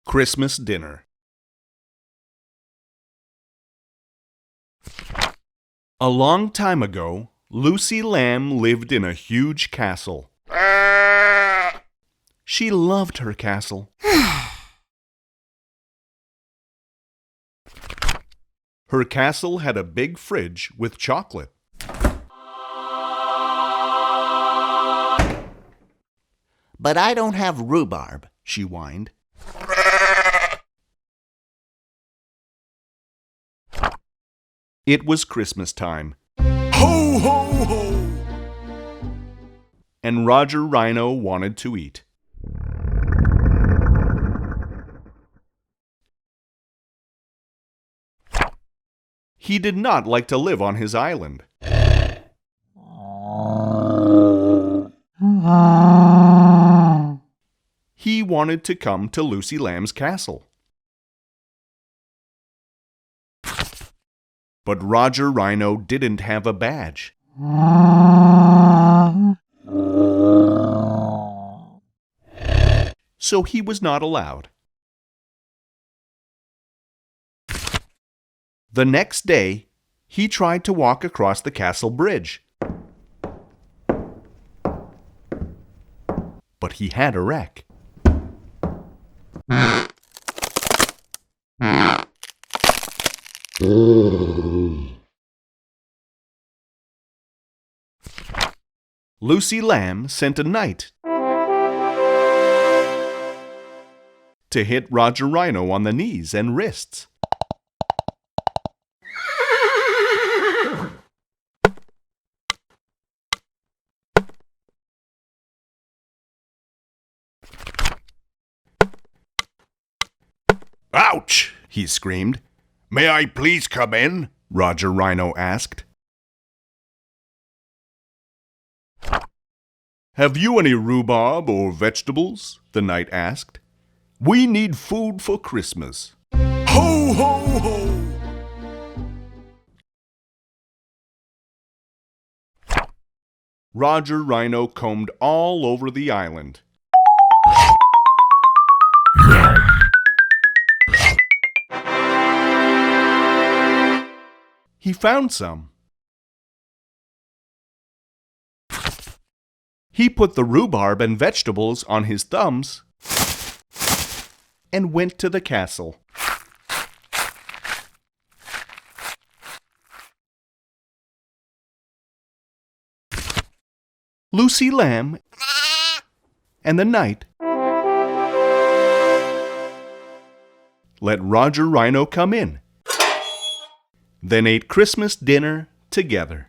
Christmas dinner. A long time ago, Lucy Lamb lived in a huge castle. She loved her castle. Her castle had a big fridge with chocolate. But I don't have rhubarb, She whined. It was Christmas time. Ho, ho, ho! And Roger Rhino wanted to eat. He did not like to live on his island. He wanted to come to Lucy Lamb's castle. But Roger Rhino didn't have a badge. So he was not allowed. The next day, he tried to walk across the castle bridge. But he had a wreck. Lucy Lamb sent a knight to hit Roger Rhino on the knees and wrists. "Ouch!" he screamed. May I please come in? Roger Rhino asked. "Have you any rhubarb or vegetables?" the knight asked. "We need food for Christmas." Ho, ho, ho! Roger Rhino combed all over the island. He found some. He put the rhubarb and vegetables on his thumbs and went to the castle. Lucy Lamb and the knight let Roger Rhino come in, then ate Christmas dinner together.